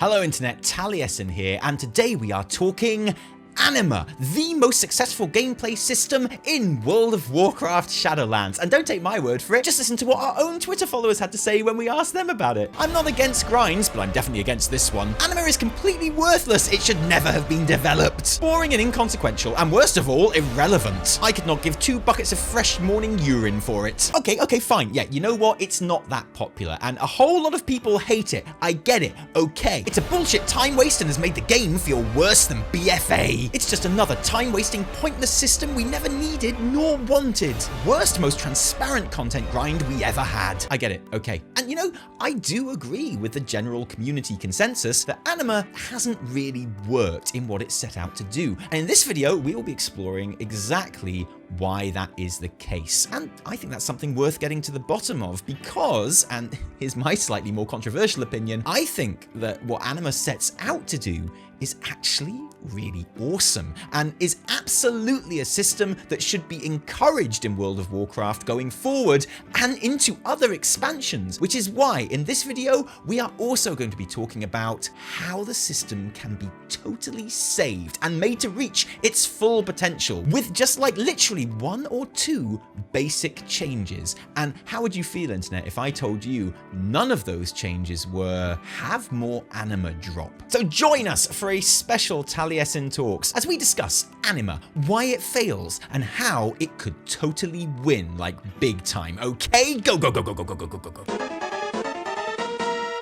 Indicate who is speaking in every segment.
Speaker 1: Hello Internet, Taliesin here, and today we are talking Anima, the most successful gameplay system in World of Warcraft Shadowlands. And don't take my word for it, just listen to what our own Twitter followers had to say when we asked them about it. I'm not against grinds, but I'm definitely against this one. Anima is completely worthless, it should never have been developed. Boring and inconsequential, and worst of all, irrelevant. I could not give 2 buckets of fresh morning urine for it. Okay, fine, yeah, you know what, it's not that popular, and a whole lot of people hate it. I get it, okay. It's a bullshit time waste and has made the game feel worse than BFA. It's just another time-wasting, pointless system we never needed nor wanted. Worst, most transparent content grind we ever had. I get it, okay. And you know, I do agree with the general community consensus that Anima hasn't really worked in what it set out to do. And in this video, we will be exploring exactly why that is the case. And I think that's something worth getting to the bottom of because, and here's my slightly more controversial opinion, I think that what Anima sets out to do is actually really awesome and is absolutely a system that should be encouraged in World of Warcraft going forward and into other expansions, which is why in this video we are also going to be talking about how the system can be totally saved and made to reach its full potential with just like literally 1 or 2 basic changes. And how would you feel, Internet, if I told you none of those changes were have more Anima drop? So join us for a special Taliesin Talks as we discuss Anima, why it fails, and how it could totally win, like big time. Okay, go.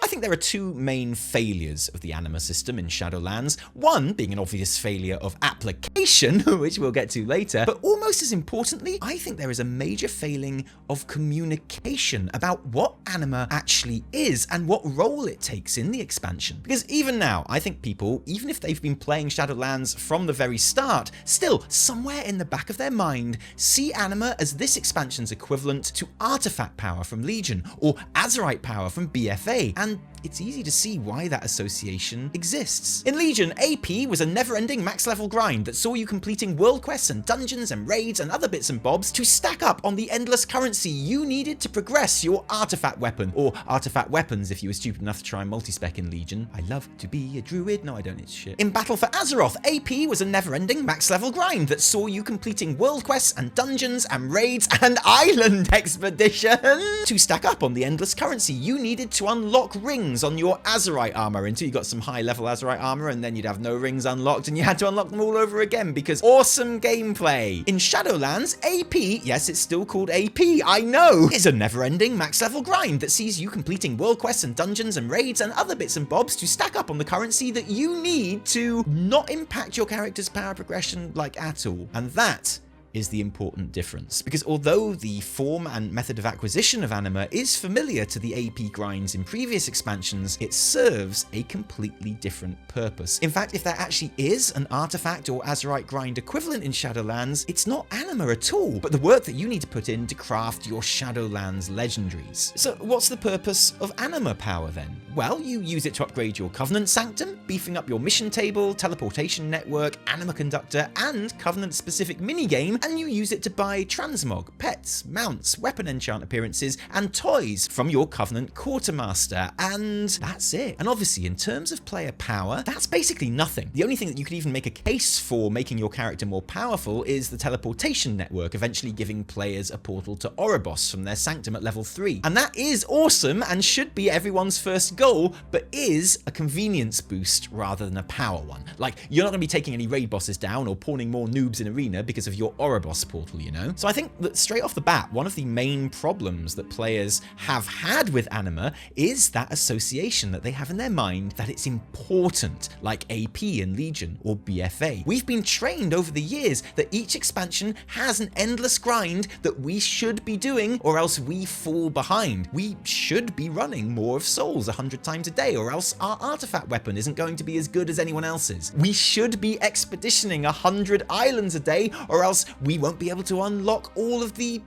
Speaker 1: I think there are 2 main failures of the Anima system in Shadowlands, one being an obvious failure of application, which we'll get to later, but almost as importantly, I think there is a major failing of communication about what Anima actually is and what role it takes in the expansion. Because even now, I think people, even if they've been playing Shadowlands from the very start, still, somewhere in the back of their mind, see Anima as this expansion's equivalent to artifact power from Legion, or Azerite power from BFA, and it's easy to see why that association exists. In Legion, AP was a never-ending max level grind that saw you completing world quests and dungeons and raids and other bits and bobs to stack up on the endless currency you needed to progress your artifact weapon, or artifact weapons if you were stupid enough to try multi-spec in Legion. I love to be a druid. No, I don't, it's shit. In Battle for Azeroth, AP was a never-ending max level grind that saw you completing world quests and dungeons and raids and island expedition to stack up on the endless currency you needed to unlock rings on your Azerite armor until you got some high level Azerite armor, and then you'd have no rings unlocked and you had to unlock them all over again because awesome gameplay. In Shadowlands, AP, yes, it's still called AP, I know, is a never-ending max level grind that sees you completing world quests and dungeons and raids and other bits and bobs to stack up on the currency that you need to not impact your character's power progression like at all. And that is the important difference, because although the form and method of acquisition of Anima is familiar to the AP grinds in previous expansions, it serves a completely different purpose. In fact, if there actually is an artifact or Azerite grind equivalent in Shadowlands, it's not Anima at all, but the work that you need to put in to craft your Shadowlands legendaries. So what's the purpose of Anima power then? Well, you use it to upgrade your Covenant Sanctum, beefing up your mission table, teleportation network, Anima Conductor, and Covenant-specific minigame, and you use it to buy transmog, pets, mounts, weapon enchant appearances, and toys from your Covenant Quartermaster, and that's it. And obviously, in terms of player power, that's basically nothing. The only thing that you could even make a case for making your character more powerful is the teleportation network, eventually giving players a portal to Oribos from their Sanctum at level 3. And that is awesome and should be everyone's first goal, but is a convenience boost rather than a power one. Like, you're not going to be taking any raid bosses down or pawning more noobs in arena because of your Oribos portal, you know? So I think that straight off the bat, one of the main problems that players have had with Anima is that association that they have in their mind that it's important, like AP in Legion or BFA. We've been trained over the years that each expansion has an endless grind that we should be doing or else we fall behind. We should be running more of Souls 100 times a day or else our artifact weapon isn't going to be as good as anyone else's. We should be expeditioning 100 islands a day or else we won't be able to unlock all of the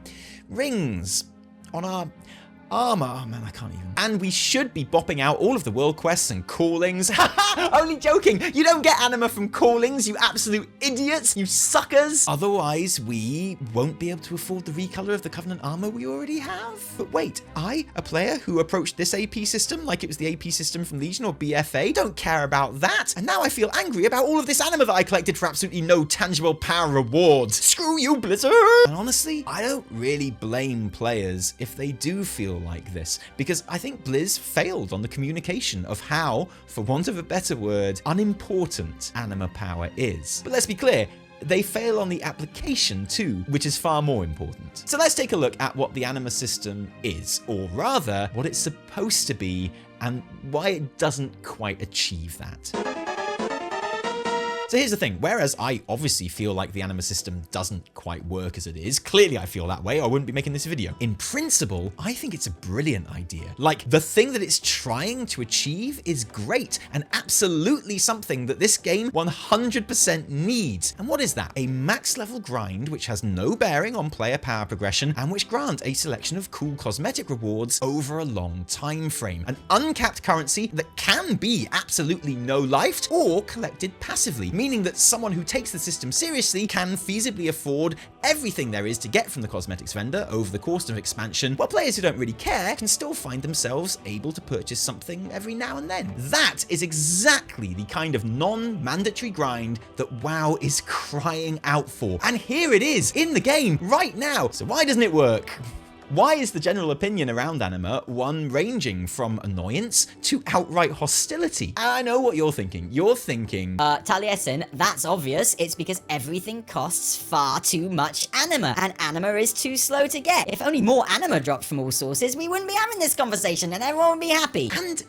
Speaker 1: rings on our armor. Oh man, I can't even. And we should be bopping out all of the world quests and callings. Haha, only joking. You don't get anima from callings, you absolute idiots, you suckers. Otherwise, we won't be able to afford the recolor of the Covenant armor we already have. But wait, I, a player who approached this AP system like it was the AP system from Legion or BFA, don't care about that. And now I feel angry about all of this anima that I collected for absolutely no tangible power rewards. Screw you, Blizzard. And honestly, I don't really blame players if they do feel like this, because I think Blizz failed on the communication of how, for want of a better word, unimportant anima power is. But let's be clear, they fail on the application too, which is far more important. So let's take a look at what the anima system is, or rather, what it's supposed to be, and why it doesn't quite achieve that. So here's the thing, whereas I obviously feel like the anima system doesn't quite work as it is, clearly I feel that way, or I wouldn't be making this video. In principle, I think it's a brilliant idea. Like, the thing that it's trying to achieve is great, and absolutely something that this game 100% needs. And what is that? A max level grind which has no bearing on player power progression, and which grant a selection of cool cosmetic rewards over a long time frame. An uncapped currency that can be absolutely no-lifed or collected passively, meaning that someone who takes the system seriously can feasibly afford everything there is to get from the cosmetics vendor over the course of expansion, while players who don't really care can still find themselves able to purchase something every now and then. That is exactly the kind of non-mandatory grind that WoW is crying out for. And here it is, in the game, right now. So why doesn't it work? Why is the general opinion around anima one ranging from annoyance to outright hostility? And I know what you're thinking. You're thinking,
Speaker 2: Taliesin, that's obvious. It's because everything costs far too much anima, and anima is too slow to get. If only more anima dropped from all sources, we wouldn't be having this conversation and everyone would be happy.
Speaker 1: And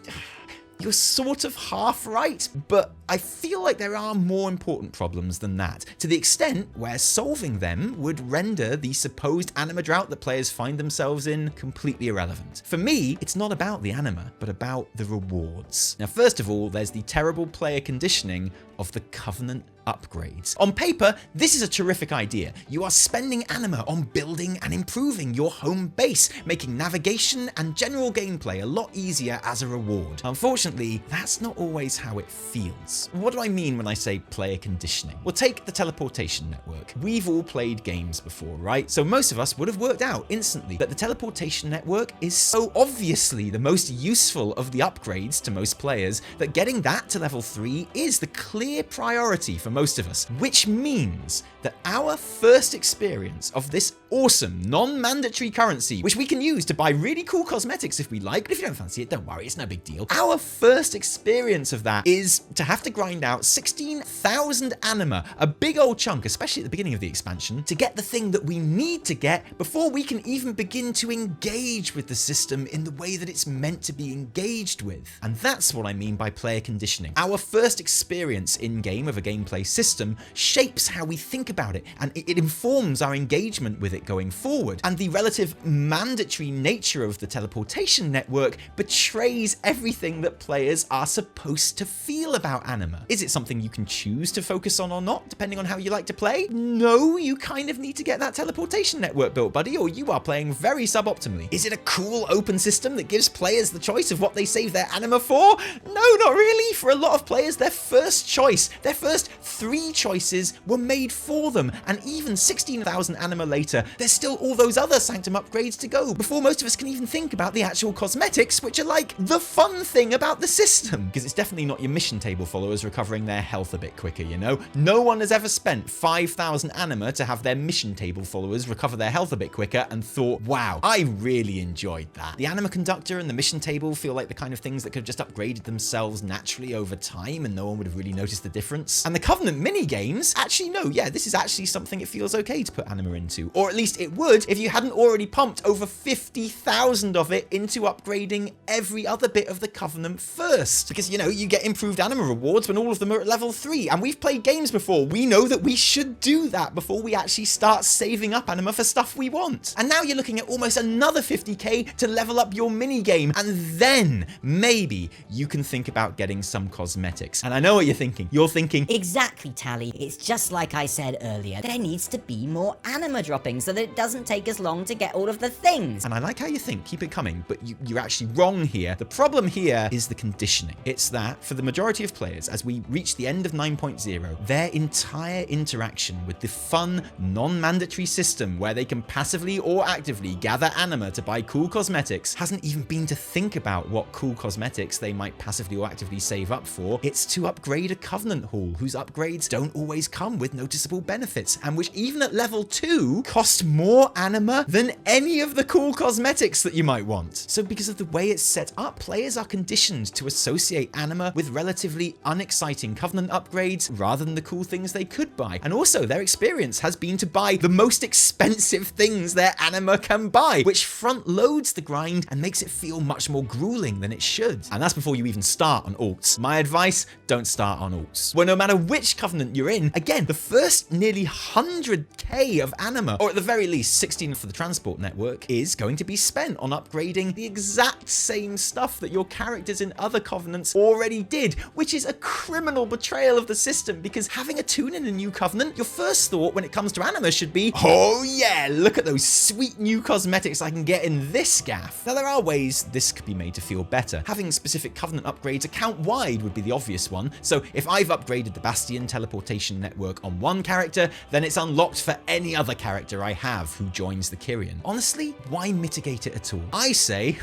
Speaker 1: you're sort of half right, but I feel like there are more important problems than that, to the extent where solving them would render the supposed anima drought that players find themselves in completely irrelevant. For me, it's not about the anima, but about the rewards. Now, first of all, there's the terrible player conditioning of the Covenant upgrades. On paper, this is a terrific idea. You are spending anima on building and improving your home base, making navigation and general gameplay a lot easier as a reward. Unfortunately, that's not always how it feels. What do I mean when I say player conditioning? Well, take the teleportation network. We've all played games before, right? So most of us would have worked out instantly that the teleportation network is so obviously the most useful of the upgrades to most players that getting that to level 3 is the clear priority for most of us, which means that our first experience of this awesome non-mandatory currency, which we can use to buy really cool cosmetics if we like, but if you don't fancy it, don't worry, it's no big deal. Our first experience of that is to have to grind out 16,000 anima, a big old chunk, especially at the beginning of the expansion, to get the thing that we need to get before we can even begin to engage with the system in the way that it's meant to be engaged with. And that's what I mean by player conditioning. Our first experience in-game of a gameplay system shapes how we think about it, and it informs our engagement with it going forward. And the relative mandatory nature of the teleportation network betrays everything that players are supposed to feel about anima. Is it something you can choose to focus on or not, depending on how you like to play? No, you kind of need to get that teleportation network built, buddy, or you are playing very suboptimally. Is it a cool open system that gives players the choice of what they save their anima for? No, not really. For a lot of players, their first choice, their first 3 choices were made for them, and even 16,000 anima later, there's still all those other Sanctum upgrades to go before most of us can even think about the actual cosmetics, which are like the fun thing about the system. Because it's definitely not your mission table followers recovering their health a bit quicker, you know? No one has ever spent 5,000 anima to have their mission table followers recover their health a bit quicker and thought, wow, I really enjoyed that. The anima conductor and the mission table feel like the kind of things that could have just upgraded themselves naturally over time and no one would have really noticed the difference. And the Covenant mini games, actually no, yeah, this is actually something it feels okay to put anima into, or at least it would if you hadn't already pumped over 50,000 of it into upgrading every other bit of the Covenant first. Because, you know, you get improved anima rewards when all of them are at level 3, and we've played games before. We know that we should do that before we actually start saving up anima for stuff we want. And now you're looking at almost another 50k to level up your mini game, and then maybe you can think about getting some cosmetics. And I know what you're thinking. You're thinking,
Speaker 2: Exactly, Tali. It's just like I said earlier. There needs to be more anima dropping so that it doesn't take us long to get all of the things.
Speaker 1: And I like how you think, keep it coming, but you're actually wrong here. The problem here is the conditioning. It's that for the majority of players, as we reach the end of 9.0, their entire interaction with the fun, non-mandatory system where they can passively or actively gather anima to buy cool cosmetics hasn't even been to think about what cool cosmetics they might passively or actively save up for. It's to upgrade a Covenant Hall, whose upgrades don't always come with noticeable benefits, and which even at level 2 cost more anima than any of the cool cosmetics that you might want. So because of the way it's set up, players are conditioned to associate anima with relatively unexciting Covenant upgrades rather than the cool things they could buy. And also their experience has been to buy the most expensive things their anima can buy, which front loads the grind and makes it feel much more grueling than it should. And that's before you even start on alts. My advice, don't start on alts. Well, no matter which Covenant you're in, again, the first nearly 100k of anima, or at the very least 16 for the transport network, is going to be spent on upgrading the exact same stuff that your characters in other Covenants already did, which is a criminal betrayal of the system, because having a tune in a new Covenant, your first thought when it comes to anima should be, oh yeah, look at those sweet new cosmetics I can get in this gaff. Now there are ways this could be made to feel better. Having specific Covenant upgrades account-wide would be the obvious one. So if I've upgraded the Bastion teleportation network on one character, then it's unlocked for any other character I have who joins the Kyrian. Honestly, why mitigate it at all? I say,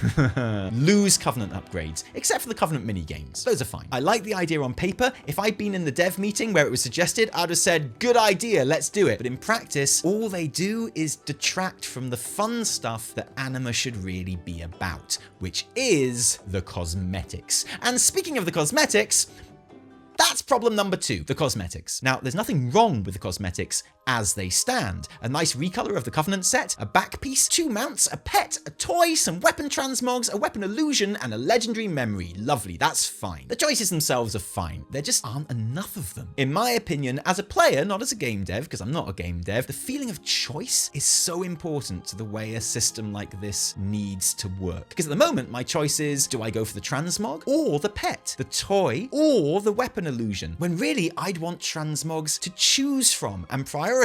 Speaker 1: lose Covenant upgrades, except for the Covenant mini-games. Those are fine. I like the idea on paper. If I'd been in the dev meeting where it was suggested, I'd have said, good idea, let's do it. But in practice, all they do is detract from the fun stuff that anima should really be about, which is the cosmetics. And speaking of the cosmetics, that's problem number 2, the cosmetics. Now, there's nothing wrong with the cosmetics as they stand. A nice recolor of the Covenant set, a back piece, 2 mounts, a pet, a toy, some weapon transmogs, a weapon illusion, and a legendary memory. Lovely, that's fine. The choices themselves are fine. There just aren't enough of them. In my opinion, as a player, not as a game dev, because I'm not a game dev, the feeling of choice is so important to the way a system like this needs to work. Because at the moment, my choice is, do I go for the transmog, or the pet, the toy, or the weapon illusion? When really, I'd want transmogs to choose from and prioritize.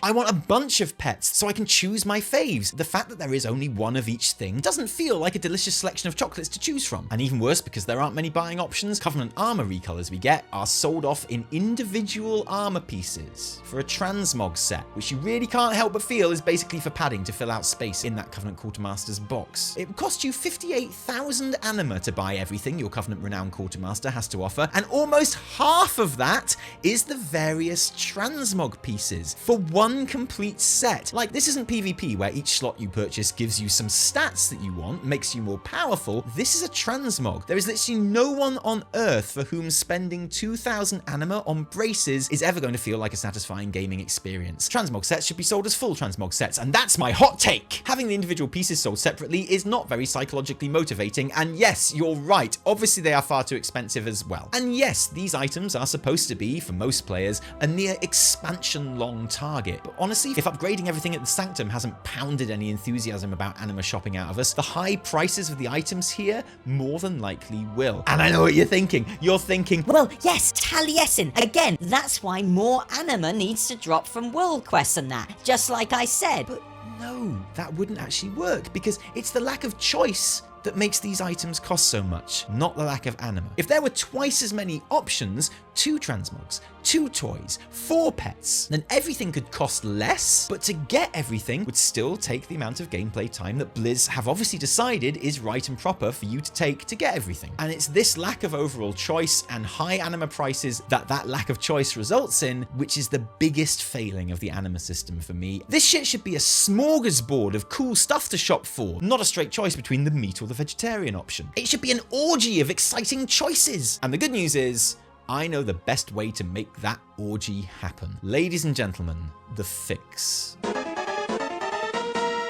Speaker 1: I want a bunch of pets so I can choose my faves. The fact that there is only one of each thing doesn't feel like a delicious selection of chocolates to choose from. And even worse, because there aren't many buying options, Covenant armor recolors we get are sold off in individual armor pieces for a transmog set, which you really can't help but feel is basically for padding to fill out space in that Covenant Quartermaster's box. It would cost you 58,000 anima to buy everything your Covenant Renowned Quartermaster has to offer, and almost half of that is the various transmog pieces for one complete set. Like, this isn't PvP where each slot you purchase gives you some stats that you want, makes you more powerful. This is a transmog. There is literally no one on Earth for whom spending 2,000 anima on braces is ever going to feel like a satisfying gaming experience. Transmog sets should be sold as full transmog sets, and that's my hot take. Having the individual pieces sold separately is not very psychologically motivating, and yes, you're right, obviously they are far too expensive as well. And yes, these items are supposed to be, for most players, a near expansion long target. But honestly, if upgrading everything at the Sanctum hasn't pounded any enthusiasm about anima shopping out of us, the high prices of the items here more than likely will. And I know what you're thinking. You're thinking,
Speaker 2: well, yes, Taliesin. Again, that's why more anima needs to drop from world quests and that, just like I said.
Speaker 1: But no, that wouldn't actually work, because it's the lack of choice that makes these items cost so much, not the lack of anima. If there were twice as many options, 2 transmogs, 2 toys, 4 pets, then everything could cost less, but to get everything would still take the amount of gameplay time that Blizz have obviously decided is right and proper for you to take to get everything. And it's this lack of overall choice and high anima prices that lack of choice results in, which is the biggest failing of the anima system for me. This shit should be a smorgasbord of cool stuff to shop for, not a straight choice between the meat or the vegetarian option. It should be an orgy of exciting choices. And the good news is, I know the best way to make that orgy happen. Ladies and gentlemen, the fix.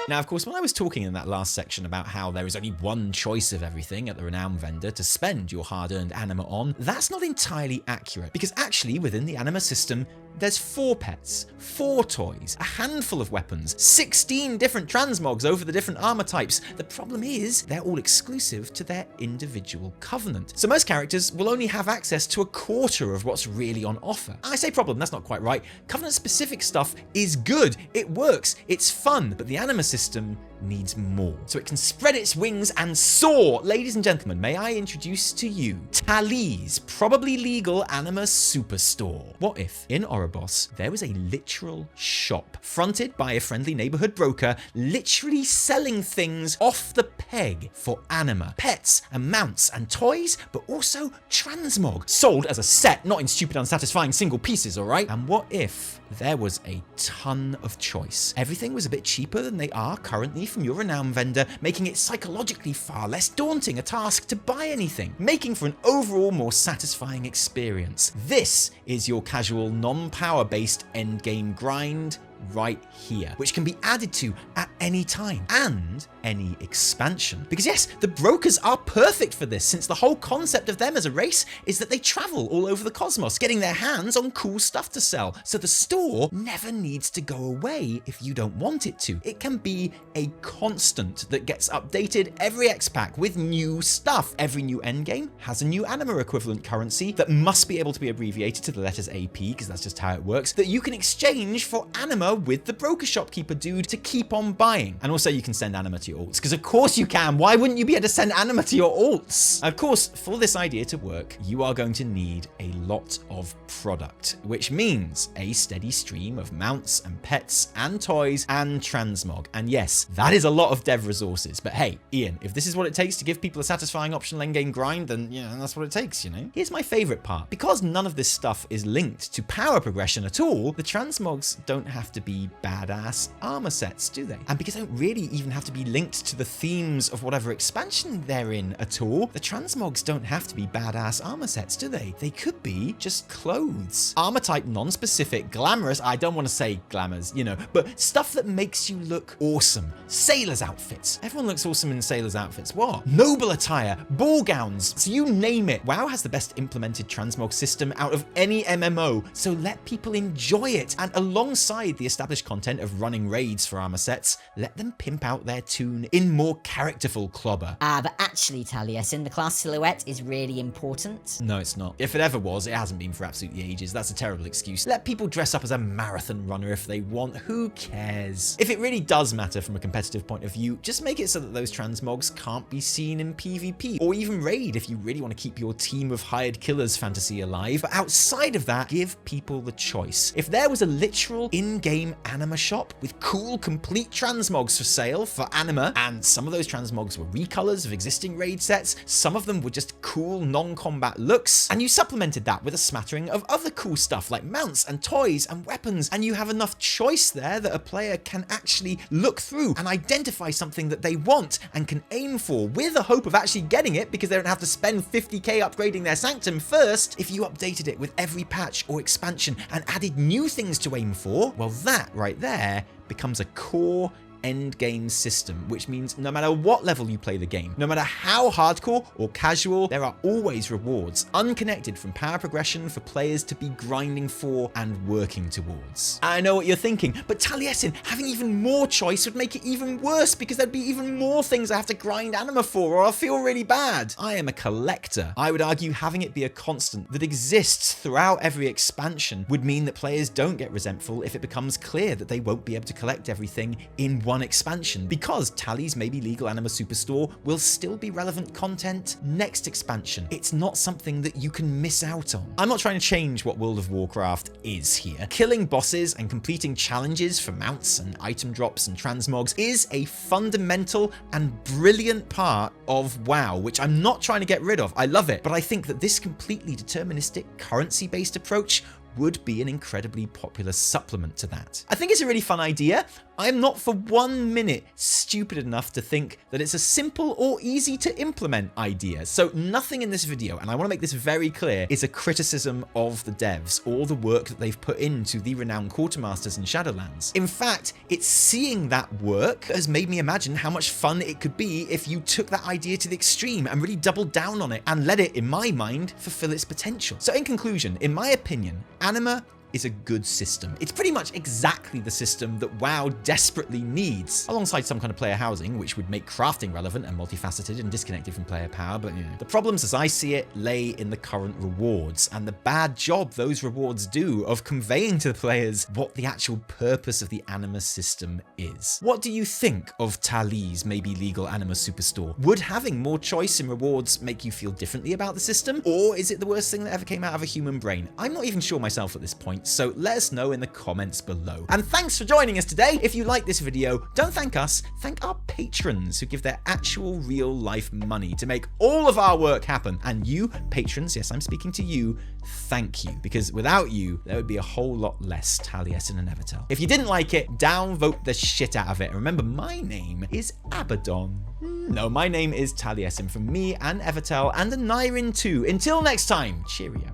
Speaker 1: Now, of course, when I was talking in that last section about how there is only one choice of everything at the Renown vendor to spend your hard-earned anima on, that's not entirely accurate, because actually within the anima system, There's 4 pets, 4 toys, a handful of weapons, 16 different transmogs over the different armor types. The problem is, they're all exclusive to their individual covenant. So most characters will only have access to a quarter of what's really on offer. I say problem, that's not quite right. Covenant-specific stuff is good, it works, it's fun, but the Anima system needs more, so it can spread its wings and soar. Ladies and gentlemen, may I introduce to you Tali's probably legal Anima superstore. What if in Oribos there was a literal shop fronted by a friendly neighborhood broker, literally selling things off the peg for Anima, pets and mounts and toys, but also transmog, sold as a set, not in stupid unsatisfying single pieces, all right? And what if there was a ton of choice? Everything was a bit cheaper than they are currently from your renowned vendor, making it psychologically far less daunting a task to buy anything, making for an overall more satisfying experience. This is your casual, non-power based endgame grind right here, which can be added to at any time and any expansion. Because yes, the brokers are perfect for this, since the whole concept of them as a race is that they travel all over the cosmos, getting their hands on cool stuff to sell. So the store never needs to go away if you don't want it to. It can be a constant that gets updated every X-Pack with new stuff. Every new endgame has a new Anima equivalent currency that must be able to be abbreviated to the letters AP, because that's just how it works, that you can exchange for Anima with the broker shopkeeper dude to keep on buying. And also you can send Anima to your alts, because of course you can. Why wouldn't you be able to send Anima to your alts? Of course, for this idea to work, you are going to need a lot of product, which means a steady stream of mounts and pets and toys and transmog. And yes, that is a lot of dev resources, but hey, Ian, if this is what it takes to give people a satisfying optional endgame grind, then yeah, that's what it takes, you know? Here's my favorite part. Because none of this stuff is linked to power progression at all, the transmogs don't have to be badass armor sets, do they? And because they don't really even have to be linked to the themes of whatever expansion they're in at all, the transmogs don't have to be badass armor sets, do they? They could be just clothes. Armor type non-specific, glamorous, I don't want to say glamours, you know, but stuff that makes you look awesome. Sailors outfits. Everyone looks awesome in sailors outfits. What? Noble attire, ball gowns, so you name it. WoW has the best implemented transmog system out of any MMO, so let people enjoy it. And alongside the established content of running raids for armor sets, let them pimp out their tune in more characterful clobber.
Speaker 2: But actually, Taliesin, the class silhouette is really important.
Speaker 1: No, it's not. If it ever was, it hasn't been for absolutely ages. That's a terrible excuse. Let people dress up as a marathon runner if they want. Who cares? If it really does matter from a competitive point of view, just make it so that those transmogs can't be seen in PvP, or even raid if you really want to keep your team of hired killers fantasy alive. But outside of that, give people the choice. If there was a literal in-game Anima shop with cool, complete transmogs for sale for Anima, and some of those transmogs were recolors of existing raid sets, some of them were just cool non-combat looks, and you supplemented that with a smattering of other cool stuff like mounts and toys and weapons, and you have enough choice there that a player can actually look through and identify something that they want and can aim for with the hope of actually getting it, because they don't have to spend 50k upgrading their sanctum first. If you updated it with every patch or expansion and added new things to aim for, well, that right there becomes a core end game system, which means no matter what level you play the game, no matter how hardcore or casual, there are always rewards unconnected from power progression for players to be grinding for and working towards. I know what you're thinking, but Taliesin, having even more choice would make it even worse, because there'd be even more things I have to grind Anima for, or I'll feel really bad. I am a collector. I would argue having it be a constant that exists throughout every expansion would mean that players don't get resentful if it becomes clear that they won't be able to collect everything in one expansion, because Tali's maybe legal Anima Superstore will still be relevant content next expansion. It's not something that you can miss out on. I'm not trying to change what World of Warcraft is here. Killing bosses and completing challenges for mounts and item drops and transmogs is a fundamental and brilliant part of WoW, which I'm not trying to get rid of. I love it, but I think that this completely deterministic currency-based approach would be an incredibly popular supplement to that. I think it's a really fun idea. I'm not for 1 minute stupid enough to think that it's a simple or easy to implement idea. So nothing in this video, and I want to make this very clear, is a criticism of the devs or the work that they've put into the renowned quartermasters in Shadowlands. In fact, it's seeing that work has made me imagine how much fun it could be if you took that idea to the extreme and really doubled down on it and let it, in my mind, fulfill its potential. So in conclusion, in my opinion, Anima is a good system. It's pretty much exactly the system that WoW desperately needs, alongside some kind of player housing, which would make crafting relevant and multifaceted and disconnected from player power, but the problems as I see it lay in the current rewards and the bad job those rewards do of conveying to the players what the actual purpose of the Anima system is. What do you think of Tali's maybe legal Anima Superstore? Would having more choice in rewards make you feel differently about the system, or is it the worst thing that ever came out of a human brain? I'm not even sure myself at this point, so let us know in the comments below. And thanks for joining us today. If you like this video, don't thank us, thank our patrons who give their actual real life money to make all of our work happen. And you, patrons, yes, I'm speaking to you, thank you, because without you, there would be a whole lot less Taliesin Evitel. If you didn't like it, downvote the shit out of it. And remember, my name is Abaddon. No, my name is Taliesin from me and Evitel and Anima Rant too. Until next time, cheerio.